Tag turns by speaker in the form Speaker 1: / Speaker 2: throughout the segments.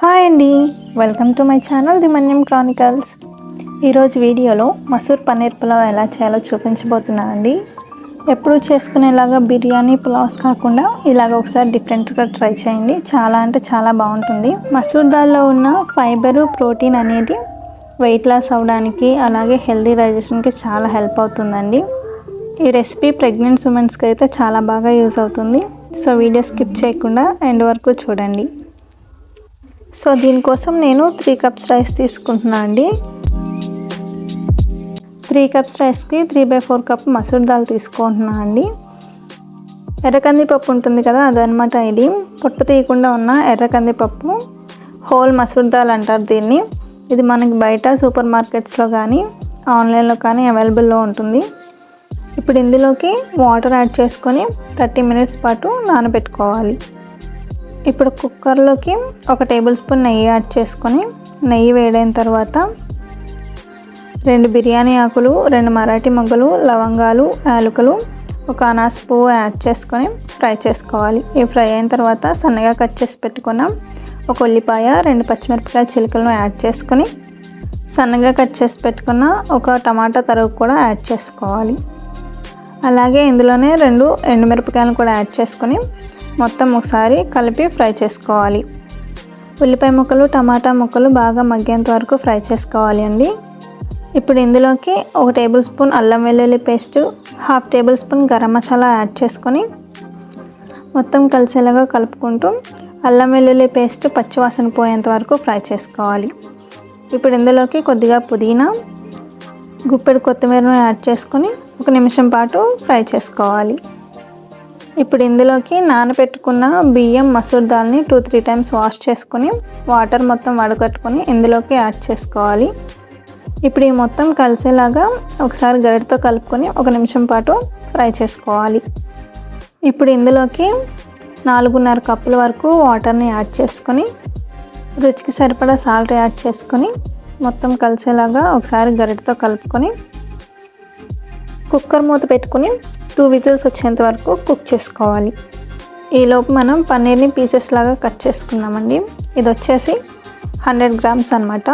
Speaker 1: Hi అండి, welcome to my channel the Manyam Chronicles. ఈరోజు వీడియోలో మసూర్ పన్నీర్ పులావ్ ఎలా చేయాలో చూపించబోతున్నానండి. ఎప్పుడు చేసుకునేలాగా బిర్యానీ పులావ్స్ కాకుండా ఇలాగ ఒకసారి డిఫరెంట్గా ట్రై చేయండి. చాలా అంటే చాలా బాగుంటుంది. మసూర్ దాల్లో ఉన్న ఫైబరు ప్రోటీన్ అనేది వెయిట్ లాస్ అవ్వడానికి అలాగే హెల్దీ డైజెషన్కి చాలా హెల్ప్ అవుతుందండి. ఈ రెసిపీ ప్రెగ్నెంట్ ఉమెన్స్కి అయితే చాలా బాగా యూజ్ అవుతుంది. సో వీడియో స్కిప్ చేయకుండా ఎండ్ వరకు చూడండి. సో దీనికోసం నేను 3 కప్స్ రైస్ తీసుకుంటున్నాను అండి. 3 కప్స్ రైస్కి 3/4 కప్ మసూర్ దాల్ తీసుకుంటున్నాను అండి. ఎర్ర కందిపప్పు ఉంటుంది కదా, అదనమాట. ఇది పొట్టు తీయకుండా ఉన్న ఎర్ర కందిపప్పు, హోల్ మసూర్ దాల్ అంటారు దీన్ని. ఇది మనకి బయట సూపర్ మార్కెట్స్లో కానీ ఆన్లైన్లో కానీ అవైలబుల్లో ఉంటుంది. ఇప్పుడు ఇందులోకి వాటర్ యాడ్ చేసుకొని 30 మినిట్స్ పాటు నానబెట్టుకోవాలి. ఇప్పుడు కుక్కర్లోకి 1 టేబుల్ స్పూన్ నెయ్యి యాడ్ చేసుకొని, నెయ్యి వేడైన తర్వాత 2 బిర్యానీ ఆకులు, 2 మరాఠీ మొగ్గలు, లవంగాలు, యాలకులు, 1 అనాస పువ్వు యాడ్ చేసుకొని ఫ్రై చేసుకోవాలి. ఈ ఫ్రై అయిన తర్వాత సన్నగా కట్ చేసి పెట్టుకున్న 1 ఉల్లిపాయ, 2 పచ్చిమిరపకాయ చిలుకలను యాడ్ చేసుకొని, సన్నగా కట్ చేసి పెట్టుకున్న 1 టమాటా తరుగు కూడా యాడ్ చేసుకోవాలి. అలాగే ఇందులోనే 2 ఎండుమిరపకాయలను కూడా యాడ్ చేసుకొని మొత్తం ఒకసారి కలిపి ఫ్రై చేసుకోవాలి. ఉల్లిపాయ ముక్కలు, టమాటా ముక్కలు బాగా మగ్గేంత వరకు ఫ్రై చేసుకోవాలి అండి. ఇప్పుడు ఇందులోకి 1 టేబుల్ స్పూన్ అల్లం వెల్లుల్లి paste, 1/2 table spoon garam masala add చేసుకొని మొత్తం కలిసేలాగా కలుపుకుంటూ అల్లం వెల్లుల్లి పేస్ట్ పచ్చివాసన పోయేంత వరకు ఫ్రై చేసుకోవాలి. ఇప్పుడు ఇందులోకి కొద్దిగా పుదీనా, గుప్పెడు కొత్తిమీరను యాడ్ చేసుకొని 1 నిమిషం పాటు ఫ్రై చేసుకోవాలి. ఇప్పుడు ఇందులోకి నానబెట్టుకున్న బియ్యం మసూర్ దాల్ని 2-3 టైమ్స్ వాష్ చేసుకొని వాటర్ మొత్తం వడగట్టుకొని ఇందులోకి యాడ్ చేసుకోవాలి. ఇప్పుడు ఈ మొత్తం కలిసేలాగా ఒకసారి గరిటతో కలుపుకొని 1 నిమిషం పాటు ఫ్రై చేసుకోవాలి. ఇప్పుడు ఇందులోకి 4.5 కప్పుల వరకు వాటర్ని యాడ్ చేసుకొని రుచికి సరిపడా సాల్ట్ యాడ్ చేసుకొని మొత్తం కలిసేలాగా ఒకసారి గరిటతో కలుపుకొని కుక్కర్ మూత పెట్టుకుని 2 విజిల్స్ వచ్చేంత వరకు కుక్ చేసుకోవాలి. ఈలోపు మనం పన్నీర్ని పీసెస్ లాగా కట్ చేసుకుందామండి. ఇది వచ్చేసి 100 గ్రామ్స్ అనమాట.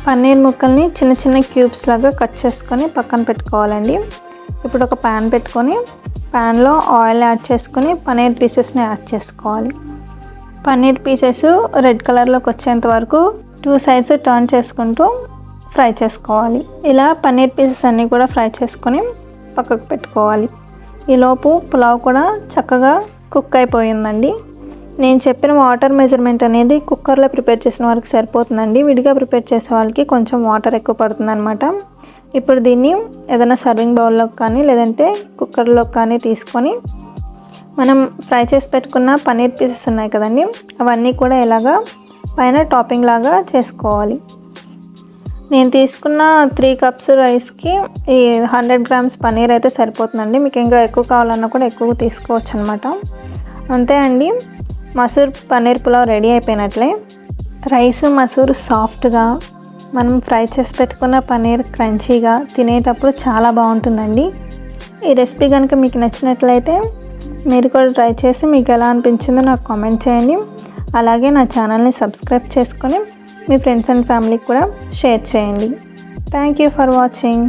Speaker 1: పన్నీర్ ముక్కల్ని చిన్న చిన్న క్యూబ్స్ లాగా కట్ చేసుకొని పక్కన పెట్టుకోవాలండి. ఇప్పుడు ఒక ప్యాన్ పెట్టుకొని ప్యాన్లో ఆయిల్ యాడ్ చేసుకొని పన్నీర్ పీసెస్ని యాడ్ చేసుకోవాలి. పన్నీర్ పీసెస్ రెడ్ కలర్లోకి వచ్చేంత వరకు 2 సైడ్స్ టర్న్ చేసుకుంటూ ఫ్రై చేసుకోవాలి. ఇలా పన్నీర్ పీసెస్ అన్నీ కూడా ఫ్రై చేసుకొని పక్కకు పెట్టుకోవాలి. ఈలోపు పులావ్ కూడా చక్కగా కుక్ అయిపోయిందండి. నేను చెప్పిన వాటర్ మెజర్మెంట్ అనేది కుక్కర్లో ప్రిపేర్ చేసిన వరకు సరిపోతుందండి. విడిగా ప్రిపేర్ చేసే వాళ్ళకి కొంచెం వాటర్ ఎక్కువ పడుతుంది అనమాట. ఇప్పుడు దీన్ని ఏదైనా సర్వింగ్ బౌల్లోకి కానీ లేదంటే కుక్కర్లోకి కానీ తీసుకొని మనం ఫ్రై చేసి పెట్టుకున్న పన్నీర్ పీసెస్ ఉన్నాయి కదండి, అవన్నీ కూడా ఇలాగా పైన టాపింగ్ లాగా చేసుకోవాలి. నేను తీసుకున్న 3 కప్స్ రైస్కి ఈ 100 గ్రామ్స్ పన్నీర్ అయితే సరిపోతుందండి. మీకు ఇంకా ఎక్కువ కావాలన్నా కూడా ఎక్కువ తీసుకోవచ్చు అనమాట. అంతే అండి, మసూర్ పన్నీర్ పులావ్ రెడీ అయిపోయినట్లే. రైస్ మసూర్ సాఫ్ట్గా, మనం ఫ్రై చేసి పెట్టుకున్న పన్నీర్ క్రంచీగా, తినేటప్పుడు చాలా బాగుంటుందండి. ఈ రెసిపీ కనుక మీకు నచ్చినట్లయితే మీరు కూడా ట్రై చేసి మీకు ఎలా అనిపించిందో నాకు కామెంట్ చేయండి. అలాగే నా ఛానల్ని సబ్స్క్రైబ్ చేసుకొని మీ ఫ్రెండ్స్ అండ్ ఫ్యామిలీకి కూడా షేర్ చేయండి. Thank you for watching.